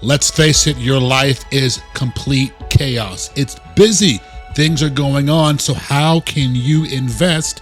Let's face it, your life is complete chaos. It's busy. Things are going on. So how can you invest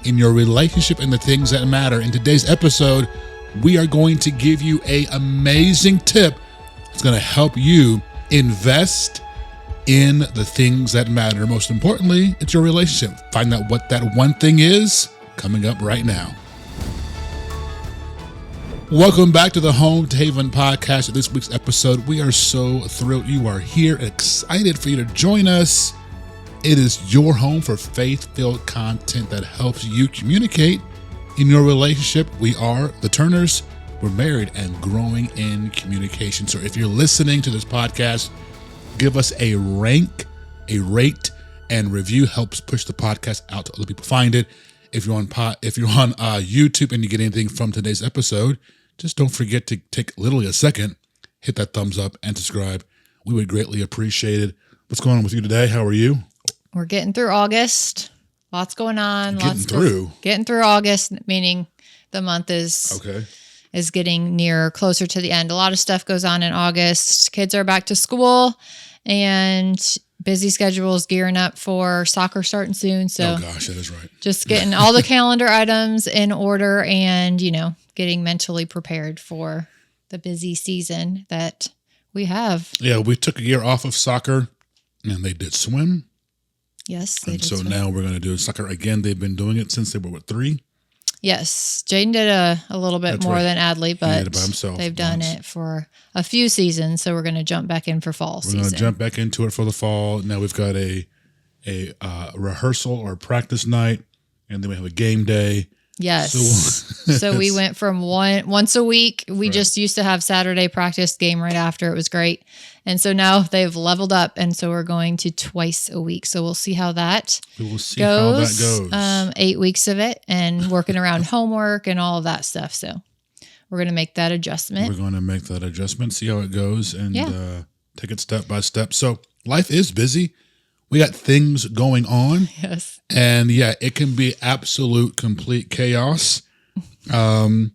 in your relationship and the things that matter? In today's episode, we are going to give you an amazing tip that's going to help you invest in the things that matter. Most importantly, it's your relationship. Find out what that one thing is coming up right now. Welcome back to the Home to Haven podcast. This week's episode, we are so thrilled you are here, excited for you to join us. It is your home for faith-filled content that helps you communicate in your relationship. We are the Turners. We're married and growing in communication. So if you're listening to this podcast, give us a rank, a rate, and review. Helps push the podcast out to other people find it. If you're on YouTube and you get anything from today's episode, just don't forget to take literally a second, hit that thumbs up and subscribe. We would greatly appreciate it. What's going on with you today? How are you? We're getting through August. Lots going on. Getting through August, meaning the month is getting closer to the end. A lot of stuff goes on in August. Kids are back to school and busy schedules gearing up for soccer starting soon. So, oh gosh, that is right. Just getting all the calendar items in order and, getting mentally prepared for the busy season that we have. Yeah, we took a year off of soccer and they did swim. Yes, they did swim. Now we're going to do soccer again. They've been doing it since they were, 3? Yes. Jaden did a little bit more than Adley, but they've done it for a few seasons. So we're going to jump back in for fall season. We're going to jump back into it for the fall. Now we've got a rehearsal or practice night, and then we have a game day. Yes. So we went from once a week. We just used to have Saturday practice, game right after. It was great. And so now they've leveled up. And so we're going to twice a week. So we'll see how that goes. 8 weeks of it and working around homework and all of that stuff. So we're going to make that adjustment. See how it goes and take it step by step. So life is busy. We got things going on. Yes. And it can be absolute, complete chaos. Look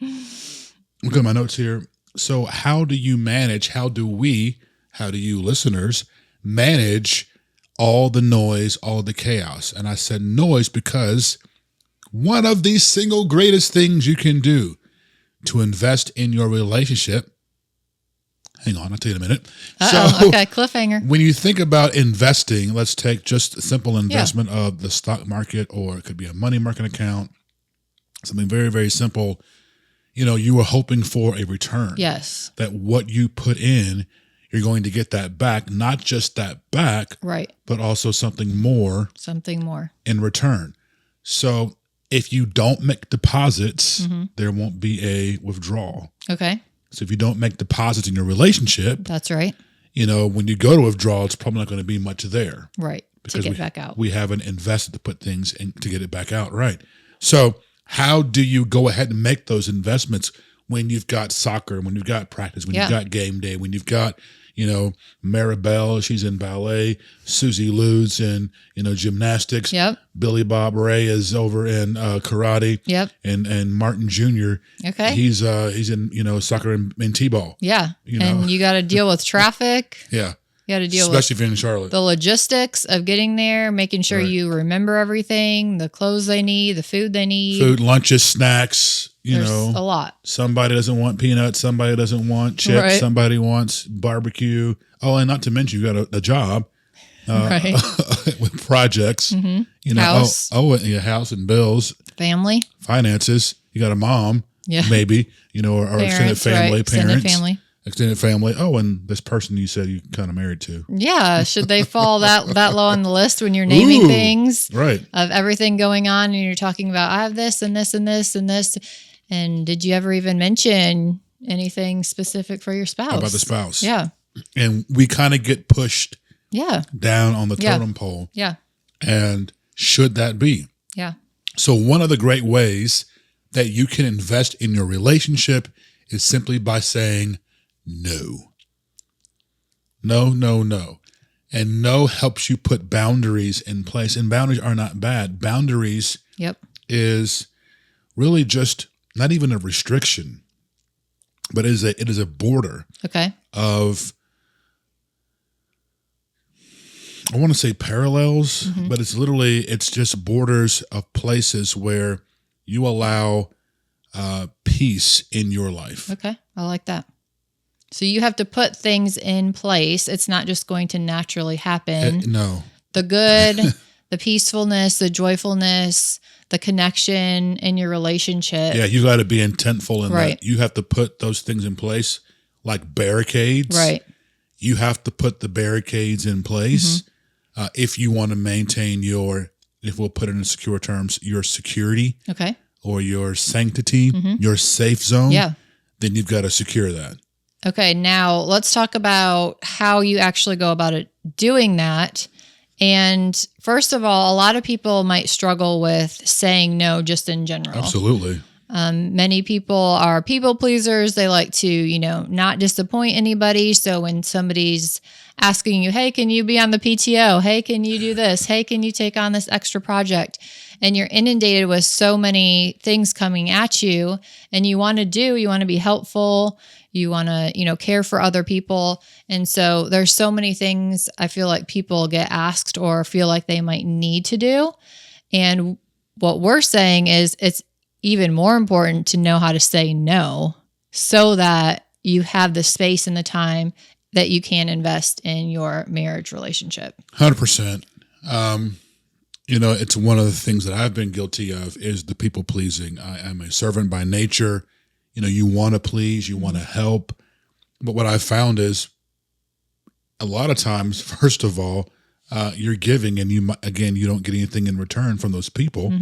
at my notes here. So how do you listeners manage all the noise, all the chaos? And I said noise because one of the single greatest things you can do to invest in your relationship. Hang on, I'll tell you in a minute. Okay, cliffhanger. When you think about investing, let's take just a simple investment of the stock market, or it could be a money market account, something very, very simple. You are hoping for a return. Yes. That what you put in, you're going to get that back, not just that back, right, but also something more in return. So if you don't make deposits, there won't be a withdrawal. Okay. So if you don't make deposits in your relationship, that's right. When you go to withdraw, it's probably not going to be much there. Right. Because to get back out. We haven't invested to put things in to get it back out. Right. So how do you go ahead and make those investments when you've got soccer, when you've got practice, when you've got game day, when you've got, Maribel, she's in ballet, Susie Lude's in, gymnastics. Yep. Billy Bob Ray is over in karate. Yep. And Martin Jr. Okay. He's in, soccer and T-ball. Yeah. And you got to deal with traffic. Yeah. You got to deal especially if you're in Charlotte. The logistics of getting there, making sure you remember everything, the clothes they need, the food they need. Food, lunches, snacks, There's a lot. Somebody doesn't want peanuts. Somebody doesn't want chips. Right. Somebody wants barbecue. Oh, and not to mention you got a job with projects. Mm-hmm. House. House and bills. Family. Finances. You got a mom, maybe, or parents, extended family, parents. Extended family. Oh, and this person you said you kind of married to. Yeah. Should they fall that low on the list when you're naming things of everything going on and you're talking about, I have this and this and this and this. And did you ever even mention anything specific for your spouse? About the spouse. Yeah. And we kind of get pushed down on the totem pole. Yeah. And should that be? Yeah. So one of the great ways that you can invest in your relationship is simply by saying no. No, no, no. And no helps you put boundaries in place. And boundaries are not bad. Boundaries is really just not even a restriction, but it is a border. Okay. of, I want to say parallels, but it's just borders of places where you allow peace in your life. Okay. I like that. So you have to put things in place. It's not just going to naturally happen. No. The good, the peacefulness, the joyfulness, the connection in your relationship. Yeah, you got to be intentful in Right. that. You have to put those things in place, like barricades. Right. You have to put the barricades in place if you want to maintain your, if we'll put it in secure terms, your security. Okay. Or your sanctity, your safe zone. Yeah. Then you've got to secure that. Okay, now let's talk about how you actually go about it doing that. And first of all, a lot of people might struggle with saying no just in general. Absolutely. Many people are people pleasers. They like to, not disappoint anybody. So when somebody's asking you, hey, can you be on the PTO? Hey, can you do this? Hey, can you take on this extra project? And you're inundated with so many things coming at you, and you want to be helpful. You want to, care for other people. And so there's so many things I feel like people get asked or feel like they might need to do. And what we're saying is it's even more important to know how to say no so that you have the space and the time that you can invest in your marriage relationship. 100%. It's one of the things that I've been guilty of is the people pleasing. I am a servant by nature. You want to please, you want to help. But what I've found is a lot of times, first of all, you're giving and you don't get anything in return from those people.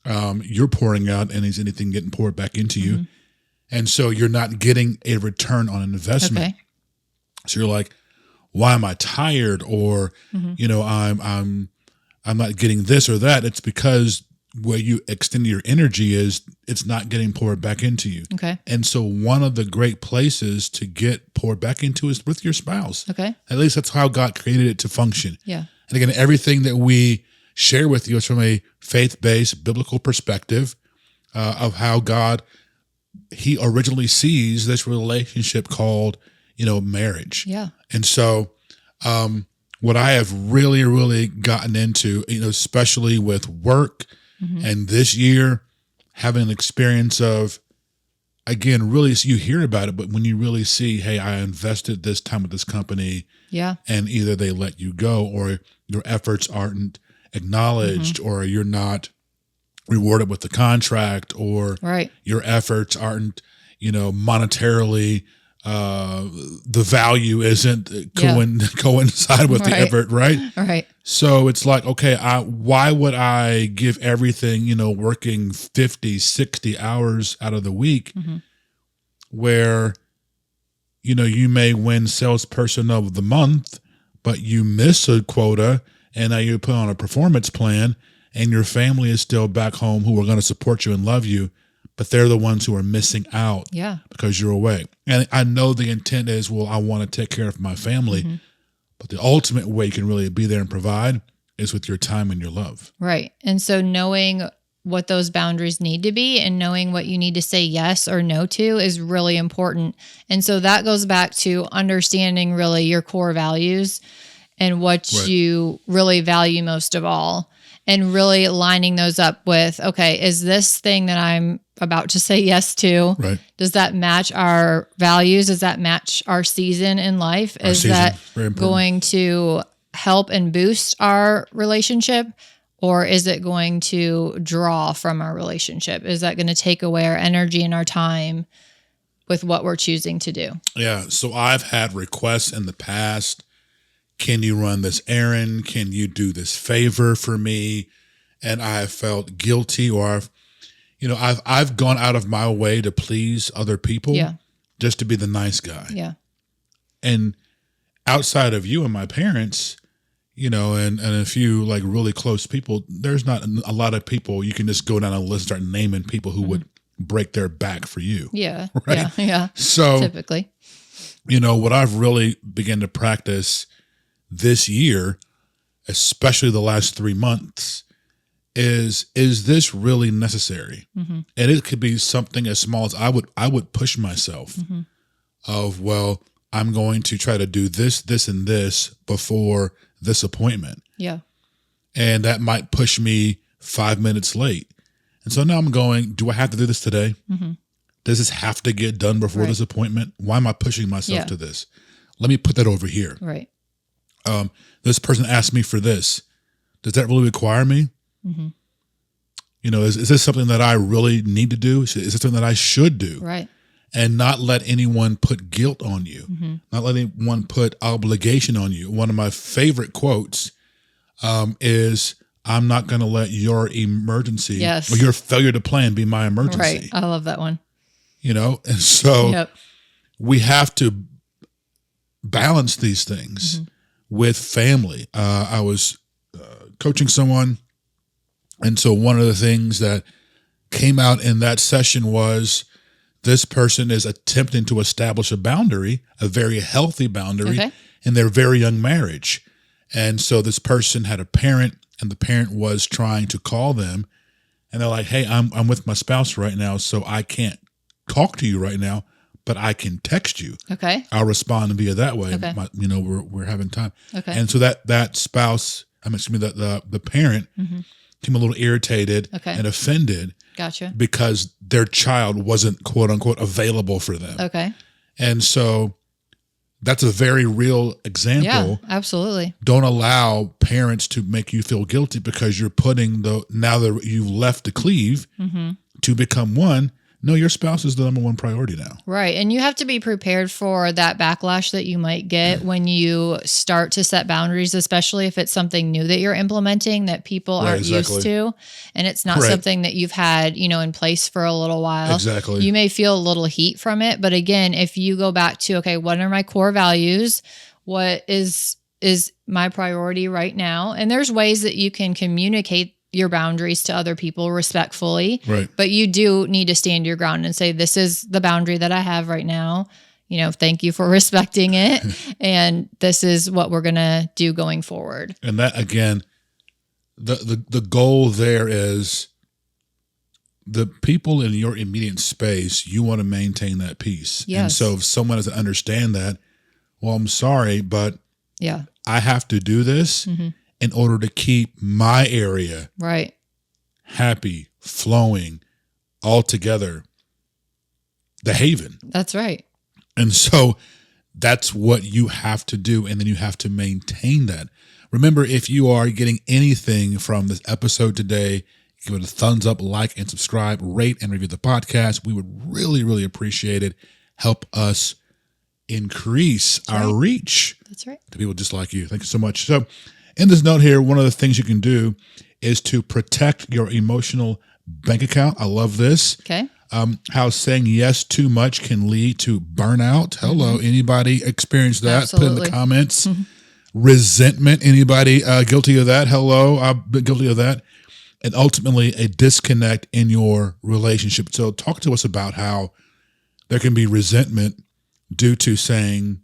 You're pouring out and is anything getting poured back into you. And so you're not getting a return on an investment. Okay. So you're like, why am I tired? Or, I'm not getting this or that. It's because where you extend your energy it's not getting poured back into you. Okay. And so one of the great places to get poured back into is with your spouse. Okay. At least that's how God created it to function. Yeah. And again, everything that we share with you is from a faith-based biblical perspective of how God, he originally sees this relationship called, marriage. Yeah. And so, what I have really, really gotten into, especially with work and this year, having an experience of, again, really, you hear about it, but when you really see, hey, I invested this time with this company, and either they let you go or your efforts aren't acknowledged or you're not rewarded with the contract or your efforts aren't, monetarily the value isn't coincide with the effort, right? Right. So it's like, okay, why would I give everything, working 50, 60 hours out of the week where, you may win salesperson of the month, but you miss a quota and now you put on a performance plan and your family is still back home who are going to support you and love you, but they're the ones who are missing out because you're away. And I know the intent is, well, I want to take care of my family, but the ultimate way you can really be there and provide is with your time and your love. Right. And so knowing what those boundaries need to be and knowing what you need to say yes or no to is really important. And so that goes back to understanding really your core values and what you really value most of all, and really lining those up with, okay, is this thing that I'm about to say yes to, does that match our values? Does that match our season in life? Is that going to help and boost our relationship? Or is it going to draw from our relationship? Is that going to take away our energy and our time with what we're choosing to do? Yeah. So I've had requests in the past. Can you run this errand? Can you do this favor for me? And I have felt guilty, or I've gone out of my way to please other people just to be the nice guy. Yeah. And outside of you and my parents, and a few like really close people, there's not a lot of people you can just go down a list and start naming people who would break their back for you. Yeah. Right. Yeah. So typically, what I've really begun to practice this year, especially the last 3 months, is this really necessary? And it could be something as small as I would push myself of, well, I'm going to try to do this, this, and this before this appointment. Yeah. And that might push me 5 minutes late. And so now I'm going, do I have to do this today? Mm-hmm. Does this have to get done before this appointment? Why am I pushing myself to this? Let me put that over here. Right. This person asked me for this. Does that really require me? Mm-hmm. You know, is this something that I really need to do? Is this something that I should do? Right. And not let anyone put guilt on you. Mm-hmm. Not let anyone put obligation on you. One of my favorite quotes is, I'm not going to let your emergency or your failure to plan be my emergency. Right. I love that one. You know, and so we have to balance these things with family. I was coaching someone, and so one of the things that came out in that session was this person is attempting to establish a boundary, a very healthy boundary, in their very young marriage. And so this person had a parent, and the parent was trying to call them, and they're like, hey, I'm with my spouse right now, so I can't talk to you right now, but I can text you. Okay. I'll respond via that way. Okay. We're having time. Okay. And so that spouse, the parent became a little irritated and offended. Gotcha. Because their child wasn't, quote unquote, available for them. Okay. And so that's a very real example. Yeah, absolutely. Don't allow parents to make you feel guilty because you're putting now that you've left the cleave to become one. No, your spouse is the number one priority now. Right. And you have to be prepared for that backlash that you might get when you start to set boundaries, especially if it's something new that you're implementing that people aren't used to. And it's not something that you've had, in place for a little while. Exactly. You may feel a little heat from it. But again, if you go back to, okay, what are my core values? What is my priority right now? And there's ways that you can communicate your boundaries to other people respectfully, right? But you do need to stand your ground and say, this is the boundary that I have right now. Thank you for respecting it. And this is what we're going to do going forward. And that, again, the goal there is the people in your immediate space, you want to maintain that peace. Yes. And so if someone doesn't understand that, well, I'm sorry, but I have to do this in order to keep my area happy, flowing, all together, the haven. That's right. And so that's what you have to do, and then you have to maintain that. Remember, if you are getting anything from this episode today, give it a thumbs up, like, and subscribe, rate, and review the podcast. We would really, really appreciate it. Help us increase our reach. That's right. To people just like you. Thank you so much. So, in this note here, one of the things you can do is to protect your emotional bank account. I love this. Okay. How saying yes too much can lead to burnout. Hello. Anybody experience that? Absolutely. Put in the comments. Resentment. Anybody guilty of that? Hello. I've been guilty of that. And ultimately a disconnect in your relationship. So talk to us about how there can be resentment due to saying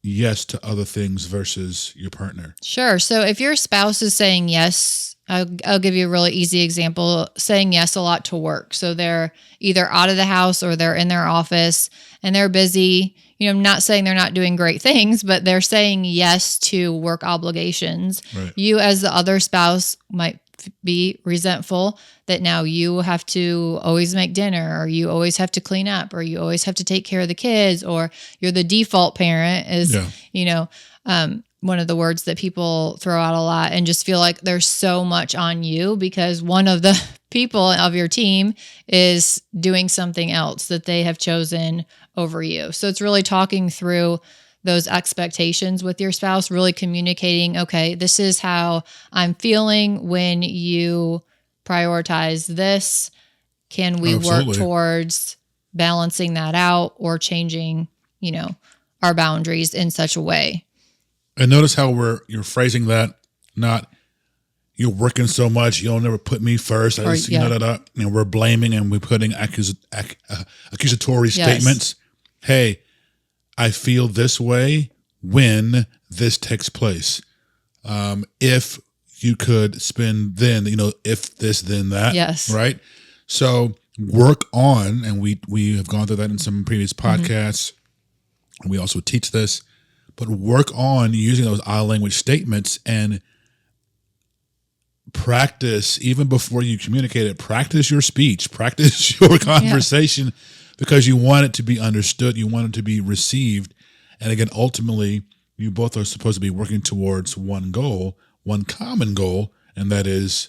yes to other things versus your partner. Sure. So if your spouse is saying yes, I'll give you a really easy example, saying yes a lot to work. So they're either out of the house or they're in their office and they're busy. I'm not saying they're not doing great things, but they're saying yes to work obligations. Right. You as the other spouse might be resentful that now you have to always make dinner, or you always have to clean up, or you always have to take care of the kids, or you're the default parent is, one of the words that people throw out a lot, and just feel like there's so much on you because one of the people of your team is doing something else that they have chosen over you. So it's really talking through those expectations with your spouse, really communicating, okay, this is how I'm feeling when you prioritize this. Can we work towards balancing that out or changing, our boundaries in such a way? And notice how you're phrasing that, not you're working so much, you'll never put me first. We're blaming and we're putting accusatory statements. Hey, I feel this way when this takes place. If you could spend then, if this, then that. Yes. Right. So work on, and we have gone through that in some previous podcasts, We also teach this, but work on using those I language statements and practice, even before you communicate it, practice your speech, practice your conversation, because you want it to be understood. You want it to be received. And again, ultimately, you both are supposed to be working towards one goal, one common goal, and that is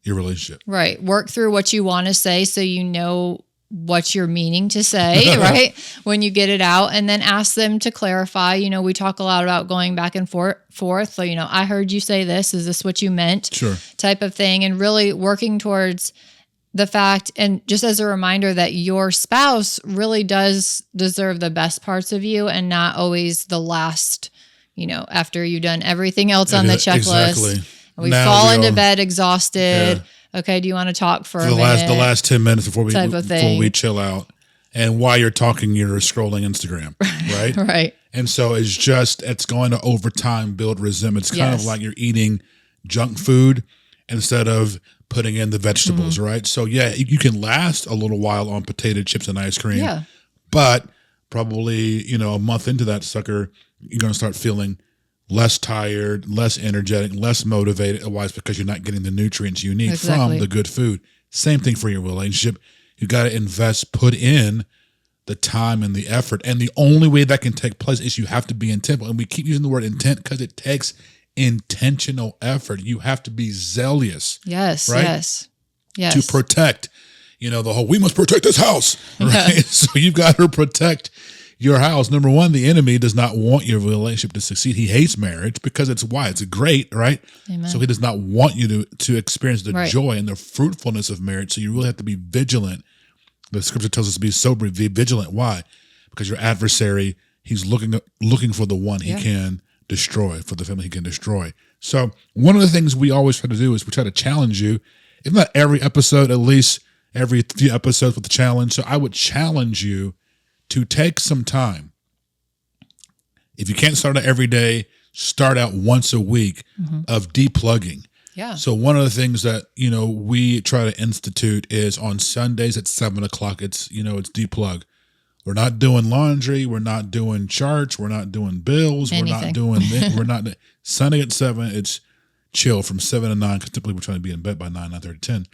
your relationship. Right. Work through what you want to say so you know what you're meaning to say, right? When you get it out, and then ask them to clarify. You know, we talk a lot about going back and forth. So, you know, I heard you say this. Is this what you meant? Sure. Type of thing. And really working towards the fact, and just as a reminder that your spouse really does deserve the best parts of you and not always the last, you know, after you've done everything else on the checklist. Exactly. And we fall into bed exhausted. Yeah. Okay, do you want to talk for a minute? The last 10 minutes before we chill out. And while you're talking, you're scrolling Instagram, right? Right. And so it's going to over time build resentment. It's kind of like you're eating junk food instead of putting in the vegetables, right? So yeah, you can last a little while on potato chips and ice cream. Yeah. But probably, you know, a month into that sucker, you're going to start feeling less tired, less energetic, less motivated. Otherwise, because you're not getting the nutrients you need from the good food. Same thing for your relationship. You got to invest, put in the time and the effort. And the only way that can take place is you have to be intentional. And we keep using the word intent because it takes intentional effort. You have to be zealous. Yes. Right? Yes. Yes. To protect, you know, the whole, we must protect this house, right? So you've got to protect your house. Number one, the enemy does not want your relationship to succeed. He hates marriage because it's great, right? Amen. So he does not want you to experience the joy and the fruitfulness of marriage. So you really have to be vigilant. The scripture tells us to be sober, be vigilant. Why? Because your adversary, he's looking for the one he can destroy, for the family he can destroy. So one of the things we always try to do is we try to challenge you, if not every episode, at least every few episodes with the challenge. So I would challenge you to take some time. If you can't start out every day, start out once a week of depugging. Yeah. So one of the things that, you know, we try to institute is on Sundays at 7:00, it's deplug. We're not doing laundry. We're not doing charts. We're not doing bills. Anything. We're not Sunday at 7. It's chill from 7 to 9. Cause typically we're trying to be in bed by 9:30, 10,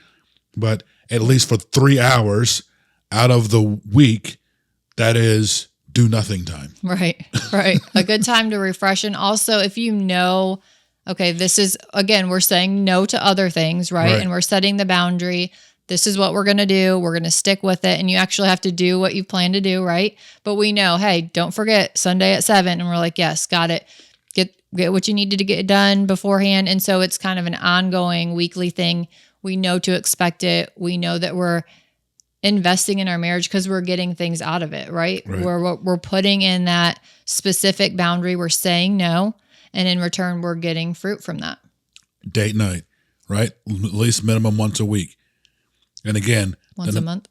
but at least for 3 hours out of the week, that is do nothing time. Right. Right. A good time to refresh. And also if you know, okay, this is, again, we're saying no to other things, right? And we're setting the boundary. This is what we're going to do. We're going to stick with it. And you actually have to do what you plan to do, right? But we know, hey, don't forget Sunday at 7. And we're like, yes, got it. Get what you needed to get done beforehand. And so it's kind of an ongoing weekly thing. We know to expect it. We know that we're investing in our marriage because we're getting things out of it, right? We're putting in that specific boundary. We're saying no. And in return, we're getting fruit from that. Date night, right? At least minimum once a week. And again, once a month.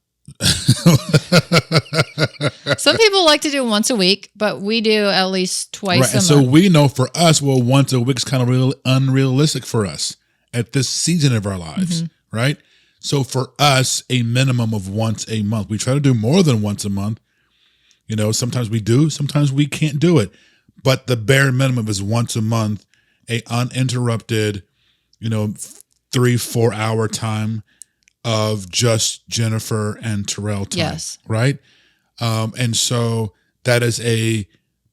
Some people like to do once a week, but we do at least twice a month. So we know for us, well, once a week is kind of unrealistic for us at this season of our lives, right? So for us, a minimum of once a month. We try to do more than once a month. You know, sometimes we do, sometimes we can't do it. But the bare minimum is once a month, a uninterrupted, 3-4 hour time of just Jennifer and Terrell time, right? And so that is a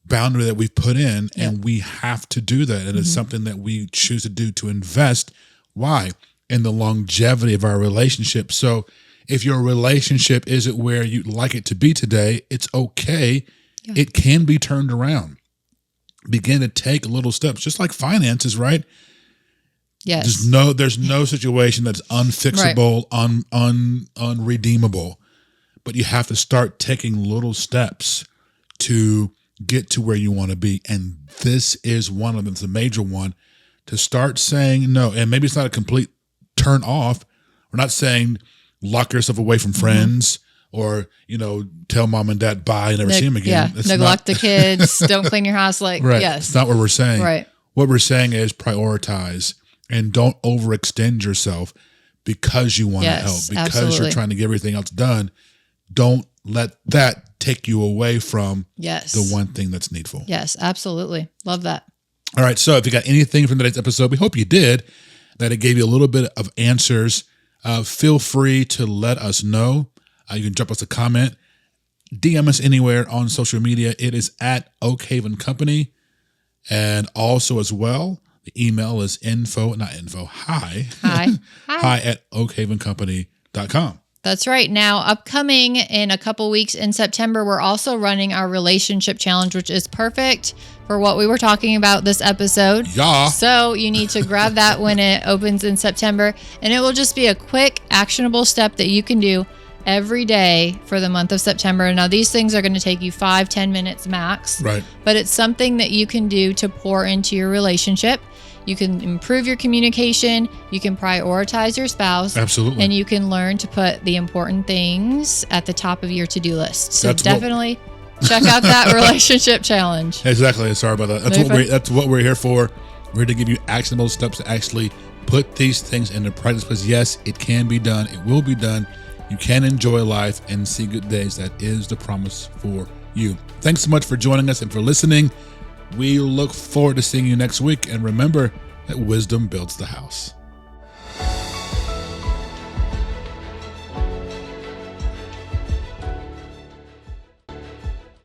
boundary that we've put in, and we have to do that. And it's something that we choose to do to invest. Why? In the longevity of our relationship. So if your relationship isn't where you'd like it to be today, it's okay. Yeah. It can be turned around. Begin to take little steps, just like finances, right? Yes. There's no situation that's unfixable, unredeemable, but you have to start taking little steps to get to where you want to be. And this is one of them. It's a major one, to start saying no. And maybe it's not a complete turn off. We're not saying lock yourself away from friends or, tell mom and dad bye and never see them again. Yeah. Neglect the kids. Don't clean your house. Yes. It's not what we're saying. Right. What we're saying is prioritize and don't overextend yourself because you want to help, because you're trying to get everything else done. Don't let that take you away from Yes. the one thing that's needful. Yes, absolutely. Love that. All right. So if you got anything from today's episode, we hope you did, that it gave you a little bit of answers. Feel free to let us know. You can drop us a comment, DM us anywhere on social media. It is at Oakhaven Company. And also as well, the email is hi at oakhavencompany.com. That's right. Now, upcoming in a couple weeks in September, we're also running our relationship challenge, which is perfect for what we were talking about this episode. Yeah. So you need to grab that when it opens in September. And it will just be a quick, actionable step that you can do every day for the month of September. Now, these things are going to take you 5-10 minutes max. Right. But it's something that you can do to pour into your relationship. You can improve your communication. You can prioritize your spouse. Absolutely. And you can learn to put the important things at the top of your to-do list. So definitely check out that relationship challenge. Exactly. Sorry about that. That's what we're here for. We're here to give you actionable steps to actually put these things into practice, because yes, it can be done. It will be done. You can enjoy life and see good days. That is the promise for you. Thanks so much for joining us and for listening. We look forward to seeing you next week. And remember that wisdom builds the house.